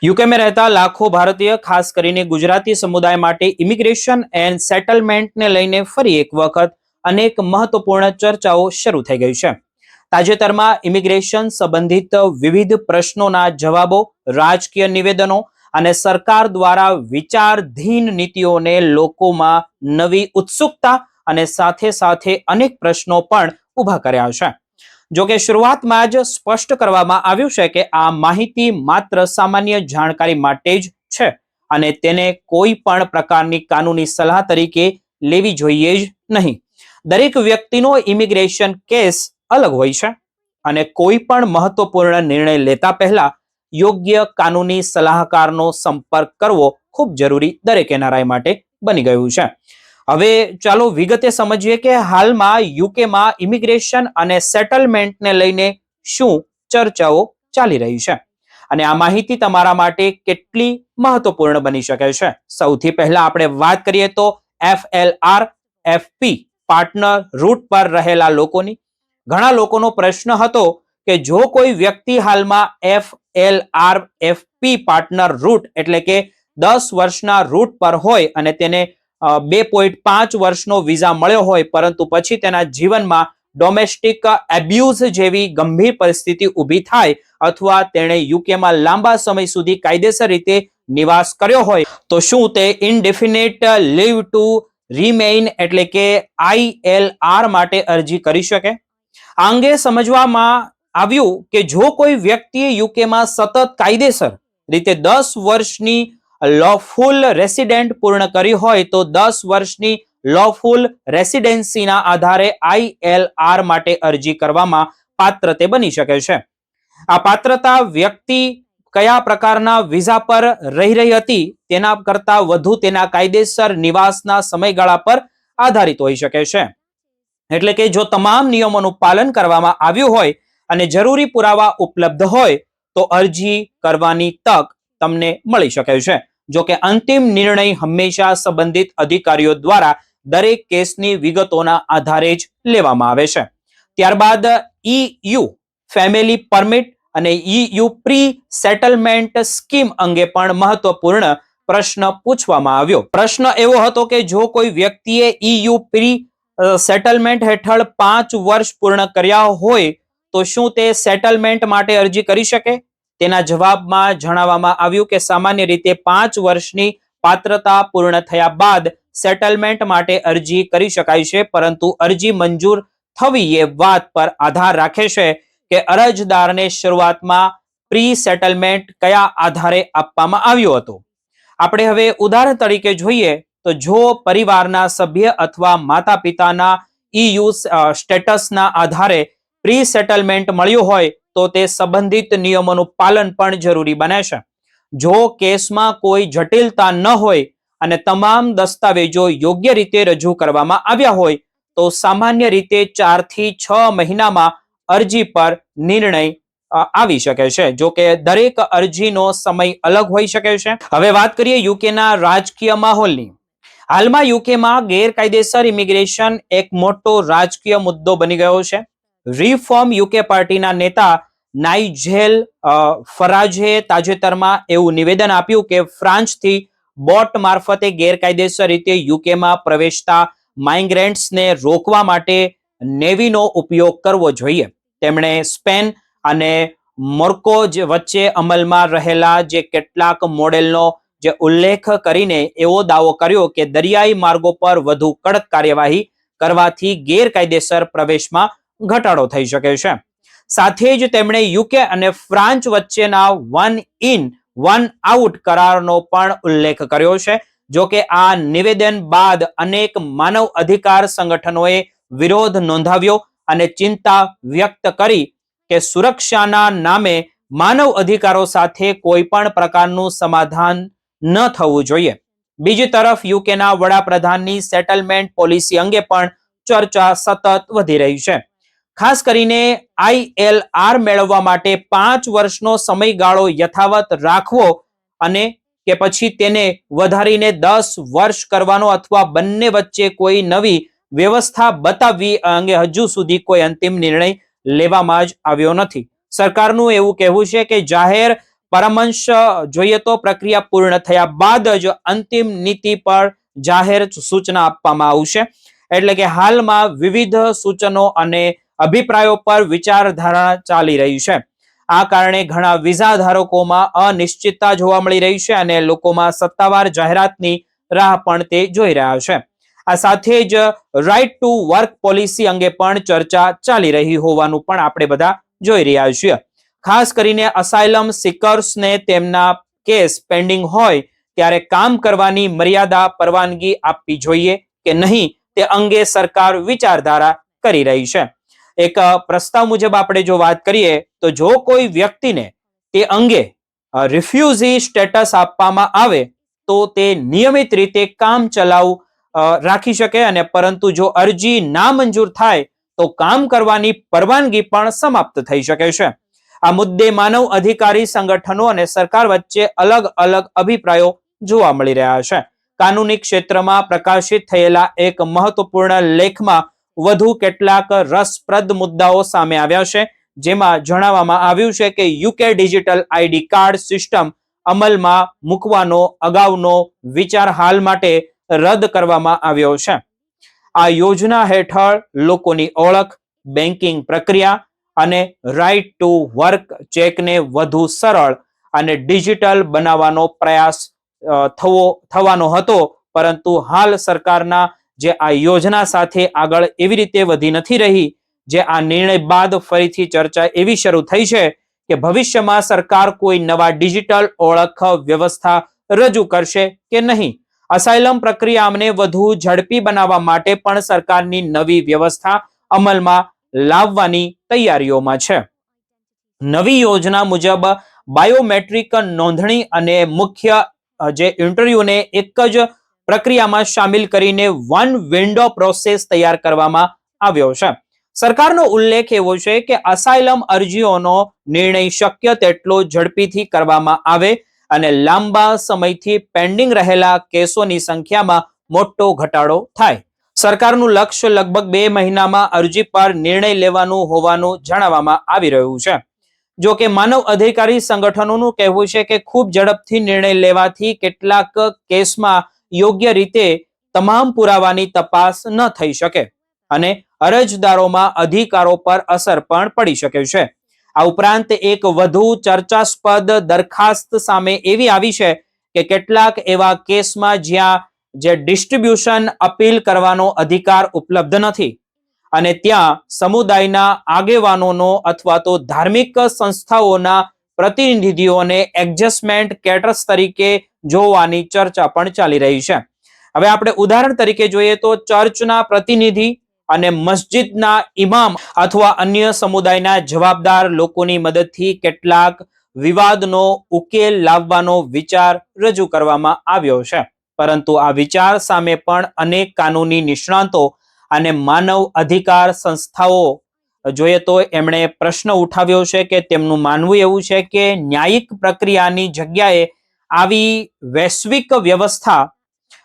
UK में रहता लाखों भारतीय खास કરીને गुजराती समुदाय માટે ઇમિગ્રેશન એન્ડ સેટલમેન્ટને લઈને ફરી એક વખત અનેક મહત્વપૂર્ણ ચર્ચાઓ શરૂ થઈ ગઈ છે. તાજેતરમાં ઇમિગ્રેશન સંબંધિત વિવિધ પ્રશ્નોના જવાબો, રાજકીય નિવેદનો અને સરકાર દ્વારા વિચારધીન નીતિઓને લોકોમાં નવી ઉત્સુકતા અને સાથે સાથે અનેક પ્રશ્નો પણ ઊભા કર્યા છે. જો કે શરૂઆતમાં જ સ્પષ્ટ કરવામાં આવ્યું છે કે આ માહિતી માત્ર સામાન્ય જાણકારી માટે જ છે અને તેને કોઈ પણ પ્રકારની કાનૂની સલાહ તરીકે લેવી જોઈએ જ નહીં. દરેક વ્યક્તિનો ઇમિગ્રેશન કેસ અલગ હોય છે અને કોઈ પણ મહત્વપૂર્ણ નિર્ણય લેતા પહેલા યોગ્ય કાનૂની સલાહકારનો સંપર્ક કરવો ખૂબ જરૂરી દરેક એનઆરઆઈ માટે બની ગયું છે. હવે ચાલો વિગતે સમજીએ કે હાલમાં યુકેમાં ઇમિગ્રેશન અને સેટલમેન્ટને લઈને શું ચર્ચાઓ ચાલી રહી છે અને આ માહિતી તમારા માટે કેટલી મહત્વપૂર્ણ બની શકે છે. સૌથી પહેલા આપણે વાત કરીએ તો FLR FP પાર્ટનર રૂટ પર રહેલા લોકોની. ઘણા લોકોનો પ્રશ્ન હતો કે જો કોઈ વ્યક્તિ હાલમાં FLR FP પાર્ટનર રૂટ એટલે કે 10 વર્ષના રૂટ પર હોય અને તેને 2.5 વર્ષનો વિઝા મળ્યો હોય પરંતુ પછી તેના જીવનમાં ડોમેસ્ટિક એબ્યુઝ જેવી ગંભીર પરિસ્થિતિ ઊભી થાય અથવા તેણે યુકેમાં લાંબા સમય સુધી કાયદેસર રીતે નિવાસ કર્યો હોય તો શું તે ઇનડેફિનેટ લીવ ટુ રિમેઇન એટલે કે ILR માટે અરજી કરી શકે? આ અંગે સમજવામાં આવ્યું કે જો કોઈ વ્યક્તિએ યુકેમાં સતત કાયદેસર રીતે 10 વર્ષની લોફુલ રેસિડેન્ટ પૂર્ણ કરી હોય તો 10 વર્ષની લોફુલ રેસિડેન્સીના આધારે ILR માટે અરજી કરવામાં પાત્ર તે બની શકે છે. આ પાત્રતા વ્યક્તિ કયા પ્રકારના વિઝા પર રહી હતી તેના કરતા વધુ તેના કાયદેસર નિવાસના સમયગાળા પર આધારિત હોઈ શકે છે. એટલે કે જો તમામ નિયમોનું પાલન કરવામાં આવ્યું હોય અને જરૂરી પુરાવા ઉપલબ્ધ હોય તો અરજી કરવાની તક તમને મળી શકે છે. જો કે અંતિમ નિર્ણય હંમેશા સંબંધિત અધિકારીઓ દ્વારા દરેક કેસની વિગતોના આધારે જ લેવામાં આવે છે. ત્યારબાદ EU ફેમિલી પરમિટ અને EU પ્રી સેટલમેન્ટ સ્કીમ અંગે પણ મહત્વપૂર્ણ પ્રશ્ન પૂછવામાં આવ્યો. પ્રશ્ન એવો હતો કે જો કોઈ વ્યક્તિએ EU પ્રી સેટલમેન્ટ હેઠળ 5 વર્ષ પૂર્ણ કર્યા હોય તો શું તે સેટલમેન્ટ માટે અરજી કરી શકે? તેના જવાબમાં જણાવવામાં આવ્યું કે સામાન્ય રીતે 5 વર્ષની પાત્રતા પૂર્ણ થયા બાદ સેટલમેન્ટ માટે અરજી કરી શકાય છે, પરંતુ અરજી મંજૂર થવી એ વાત પર આધાર રાખે છે કે અરજદારને શરૂઆતમાં પ્રી સેટલમેન્ટ કયા આધારે આપવામાં આવ્યું હતું. આપણે હવે ઉદાહરણ તરીકે જોઈએ તો જો પરિવારના સભ્ય અથવા માતા પિતાના EU સ્ટેટસના આધારે પ્રી સેટલમેન્ટ મળ્યું હોય તો તે સંબંધિત નિયમોનું પાલન પણ જરૂરી બને છે. જો કેસમાં કોઈ જટિલતા ન હોય અને તમામ દસ્તાવેજો યોગ્ય રીતે રજૂ કરવામાં આવ્યા હોય તો સામાન્ય રીતે 4 થી 6 મહિનામાં અરજી પર નિર્ણય આવી શકે છે. જો કે દરેક અરજીનો સમય અલગ હોઈ શકે છે. હવે વાત કરીએ યુકેના રાજકીય માહોલની. હાલમાં યુકેમાં ગેરકાયદેસર ઇમિગ્રેશન એક મોટો રાજકીય મુદ્દો બની ગયો છે. રિફોર્મ યુકે પાર્ટીના નેતા નાઇજેલ ફરાજે તાજેતરમાં એવું નિવેદન આપ્યું કે ફ્રાન્સથી બોટ મારફતે ગેરકાયદેસર રીતે યુકેમાં પ્રવેશતા માઇગ્રન્ટ્સને રોકવા માટે નેવીનો ઉપયોગ કરવો જોઈએ. તેમણે સ્પેન અને મોરોક્કો વચ્ચે અમલમાં રહેલા જે કેટલાક મોડેલનો જે ઉલ્લેખ કરીને એવો દાવો કર્યો કે દરિયાઈ માર્ગો પર વધુ કડક કાર્યવાહી કરવાથી ગેરકાયદેસર પ્રવેશમાં ઘટાડો થઈ શકે છે. સાથે જ તેમણે યુકે અને ફ્રાન્સ વચ્ચેના 1 in 1 out કરારનો પણ ઉલ્લેખ કર્યો છે. જો કે આ નિવેદન બાદ અનેક માનવ અધિકાર સંગઠનોએ વિરોધ નોંધાવ્યો અને ચિંતા વ્યક્ત કરી કે સુરક્ષાના નામે માનવ અધિકારો સાથે કોઈ પણ પ્રકારનું સમાધાન ન થવું જોઈએ. બીજી તરફ યુકેના વડાપ્રધાનની સેટલમેન્ટ પોલિસી અંગે પણ ચર્ચા સતત વધી રહી છે. ખાસ કરીને ILR મેળવવા માટે 5 વર્ષનો સમયગાળો યથાવત રાખવો અને કે પછી તેને વધારીને 10 વર્ષ કરવાનો અથવા બંને વચ્ચે કોઈ નવી વ્યવસ્થા બતાવવી અંગે હજુ સુધી કોઈ અંતિમ નિર્ણય લેવામાં જ આવ્યો નથી. સરકારનું એવું કહેવું છે કે જાહેર પરામર્શ જોઈએ તો પ્રક્રિયા પૂર્ણ થયા બાદ જ અંતિમ નીતિ પર જાહેર સૂચના આપવામાં આવશે. એટલે કે હાલમાં વિવિધ સૂચનો અને અભિપ્રાયો પર વિચારધારા ચાલી રહી છે. આ કારણે ઘણા વિઝા ધારકોમાં અનિશ્ચિતતા જોવા મળી રહી છે અને લોકોમાં સત્તાવાર જાહેરાતની રાહ પણ તે જોઈ રહ્યા છે. આ સાથે જ રાઇટ ટુ વર્ક પોલિસી અંગે પણ ચર્ચા ચાલી રહી હોવાનું પણ આપણે બધા જોઈ રહ્યા છીએ. ખાસ કરીને અસાયલમ સિકર્સને તેમના કેસ પેન્ડિંગ હોય ત્યારે કામ કરવાની મર્યાદા પરવાનગી આપવી જોઈએ કે નહીં તે અંગે સરકાર વિચારધારા કરી રહી છે. એક પ્રસ્તાવ મુજબ આપણે જો વાત કરીએ તો જો કોઈ વ્યક્તિને તે અંગે રિફ્યુઝી સ્ટેટસ આપવામાં આવે તો તે નિયમિત રીતે કામ ચલાઉ રાખી શકે અને પરંતુ જો અરજી નામંજૂર થાય તો કામ કરવાની પરવાનગી પણ સમાપ્ત થઈ શકે છે. આ મુદ્દે માનવ અધિકારી સંગઠનો અને સરકાર વચ્ચે અલગ અલગ અભિપ્રાયો જોવા મળી રહ્યા છે. કાનૂની ક્ષેત્રમાં પ્રકાશિત થયેલા એક મહત્વપૂર્ણ લેખમાં વધુ કેટલાક રસપ્રદ મુદ્દાઓ સામે આવ્યા છે. જેમાં જણાવવામાં આવ્યું છે કે UK digital ID card system અમલમાં મૂકવાનો અગાઉનો વિચાર હાલ માટે રદ કરવામાં આવ્યો છે. આ યોજના હેઠળ લોકોની ઓળખ, બેન્કિંગ પ્રક્રિયા અને રાઇટ ટુ વર્ક ચેકને વધુ સરળ અને ડિજિટલ બનાવવાનો પ્રયાસ થવાનો હતો. પરંતુ હાલ સરકારના જે આ યોજના સાથે આગળ એવી રીતે વધી નથી રહી. જે આ નિર્ણય બાદ ફરીથી ચર્ચા એવી શરૂ થઈ છે કે ભવિષ્યમાં સરકાર કોઈ નવા ડિજિટલ ઓળખ વ્યવસ્થા રજૂ કરશે કે નહીં. અસાયલમ પ્રક્રિયાને વધુ ઝડપી બનાવવા માટે પણ સરકારની નવી વ્યવસ્થા અમલમાં લાવવાની તૈયારીઓમાં છે. નવી યોજના મુજબ બાયોમેટ્રિક નોંધણી અને મુખ્ય જે ઇન્ટરવ્યુને એક જ પ્રક્રિયામાં સામેલ કરીને વન વિન્ડો પ્રોસેસ તૈયાર કરવામાં આવ્યો છે. સરકારનો ઉલ્લેખ એવો છે કે અસાયલમ અરજીઓનો નિર્ણય શક્ય તેટલો ઝડપીથી કરવામાં આવે અને લાંબા સમયથી પેન્ડિંગ રહેલા કેસોની સંખ્યામાં મોટો ઘટાડો થાય. સરકારનું લક્ષ્ય લગભગ 2 મહિનામાં અરજી પર નિર્ણય લેવાનું હોવાનું જણાવવામાં આવી રહ્યું છે. જો કે માનવ અધિકારી સંગઠનોનું કહેવું છે કે ખૂબ ઝડપથી નિર્ણય લેવાથી કેટલાક કેસમાં યોગ્ય રીતે તમામ પુરાવાની તપાસ ન થઈ શકે અને અરજદારોમાં અધિકારો પર અસર પણ પડી શકે છે. આ ઉપરાંત એક વધુ ચર્ચાસ્પદ દરખાસ્ત સામે એવી આવી છે કે કેટલાક એવા કેસમાં જ્યાં જે ડિસ્ટ્રીબ્યુશન અપીલ કરવાનો અધિકાર ઉપલબ્ધ નથી અને ત્યાં સમુદાયના આગેવાનોનો અથવા તો ધાર્મિક સંસ્થાઓના પ્રતિનિધિઓને એડજસ્ટમેન્ટ કેટર્સ તરીકે જોવાની ચર્ચા પણ ચાલી રહી છે. હવે આપણે ઉદાહરણ તરીકે જોઈએ તો ચર્ચના પ્રતિનિધિ અને મસ્જિદના ઇમામ અથવા અન્ય સમુદાયના જવાબદાર લોકોની મદદથી કેટલાક વિવાદનો ઉકેલ લાવવાનો વિચાર રજૂ કરવામાં આવ્યો છે. પરંતુ આ વિચાર સામે પણ અનેક કાનૂની નિષ્ણાતો અને માનવ અધિકાર સંસ્થાઓ જોઈએ તો એમણે પ્રશ્ન ઉઠાવ્યો છે કે તેમનું માનવું એવું છે કે ન્યાયિક પ્રક્રિયાની જગ્યાએ આવી વૈશ્વિક વ્યવસ્થા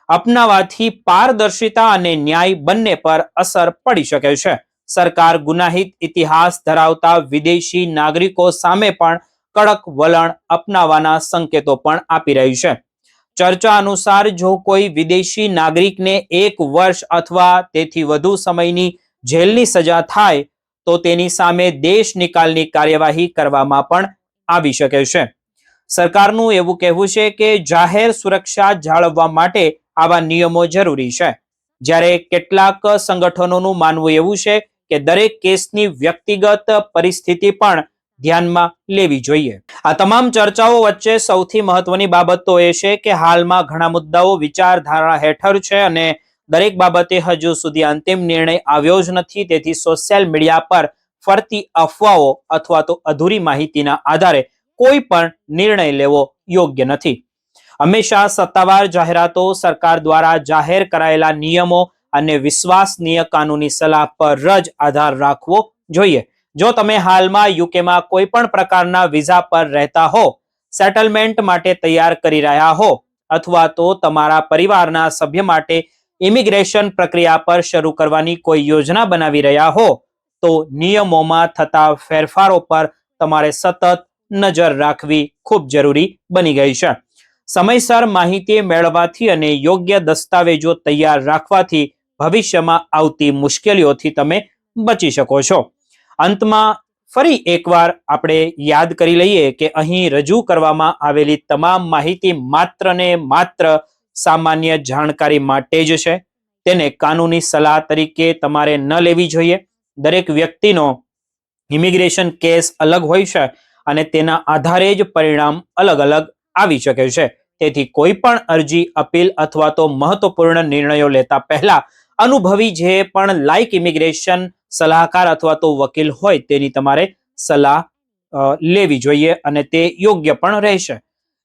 અપનાવવાથી પારદર્શિતા અને ન્યાય બંને પર અસર પડી શકે છે. સરકાર ગુનાહિત ઇતિહાસ ધરાવતા વિદેશી નાગરિકો સામે પણ કડક વલણ અપનાવવાના સંકેતો પણ આપી રહી છે. ચર્ચા અનુસાર જો કોઈ વિદેશી નાગરિકને 1 વર્ષ અથવા તેથી વધુ સમયની જેલની સજા થાય તો તેની સામે દેશ નિકાલની કાર્યવાહી કરવામાં પણ આવી શકે છે. સરકારનું એવું કહેવું છે કે જાહેર સુરક્ષા જાળવવા માટે આવા નિયમો જરૂરી છે. જ્યારે કેટલાક સંગઠનોનું માનવું એવું છે કે દરેક કેસની વ્યક્તિગત પરિસ્થિતિ પણ ધ્યાનમાં લેવી જોઈએ. આ તમામ ચર્ચાઓ વચ્ચે સૌથી મહત્વની બાબત તો એ છે કે હાલમાં ઘણા મુદ્દાઓ વિચારધારા હેઠળ છે અને દરેક બાબતે હજુ સુધી અંતિમ નિર્ણય આવ્યો જ નથી. તેથી સોશિયલ મીડિયા પર ફરતી અફવાઓ અથવા તો અધૂરી માહિતીના આધારે કોઈ પણ નિર્ણય લેવો યોગ્ય નથી. હંમેશા સત્તાવાર જાહેરાતો, સરકાર દ્વારા જાહેર કરાયેલા નિયમો અને વિશ્વસનીય કાનૂની સલાહ પર જ આધાર રાખવો જોઈએ. જો તમે હાલમાં યુકેમાં કોઈ પણ પ્રકારના વિઝા પર રહેતા હો, સેટલમેન્ટ માટે તૈયાર કરી રહ્યા હો અથવા તો તમારા પરિવારના સભ્ય માટે ઇમિગ્રેશન પ્રક્રિયા પર શરૂ કરવાની કોઈ યોજના બનાવી રહ્યા હો તો નિયમોમાં થતા ફેરફારો પર તમારે સતત નજર રાખવી ખૂબ જરૂરી બની ગઈ છે. સમયસર માહિતી મેળવવાથી અને યોગ્ય દસ્તાવેજો તૈયાર રાખવાથી ભવિષ્યમાં આવતી મુશ્કેલીઓથી તમે બચી શકો છો. અંતમાં ફરી એકવાર આપણે યાદ કરી લઈએ કે અહીં રજૂ કરવામાં આવેલી તમામ માહિતી માત્ર ને માત્ર સામાન્ય જાણકારી માટે જ છે. તેને કાનૂની સલાહ તરીકે તમારે ન લેવી જોઈએ. દરેક વ્યક્તિનો ઇમિગ્રેશન કેસ અલગ હોય છે અને તેના આધારે જ પરિણામ અલગ અલગ આવી શકે છે. તેથી કોઈ પણ અરજી, અપીલ અથવા તો મહત્વપૂર્ણ નિર્ણયો લેતા પહેલા અનુભવી જે પણ લાયક ઇમિગ્રેશન સલાહકાર અથવા તો વકીલ હોય તેની તમારે સલાહ લેવી જોઈએ અને તે યોગ્ય પણ રહેશે.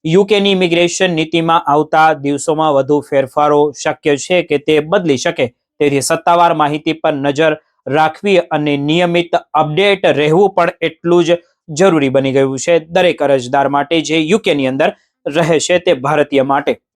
યુકેની ઇમિગ્રેશન નીતિમાં આવતા દિવસોમાં વધુ ફેરફારો શક્ય છે કે તે બદલી શકે. તેથી સત્તાવાર માહિતી પર નજર રાખવી અને નિયમિત અપડેટ રહેવું પણ એટલું જ જરૂરી બની ગયું છે દરેક અરજદાર માટે જે યુકેની અંદર રહે છે તે ભારતીય માટે.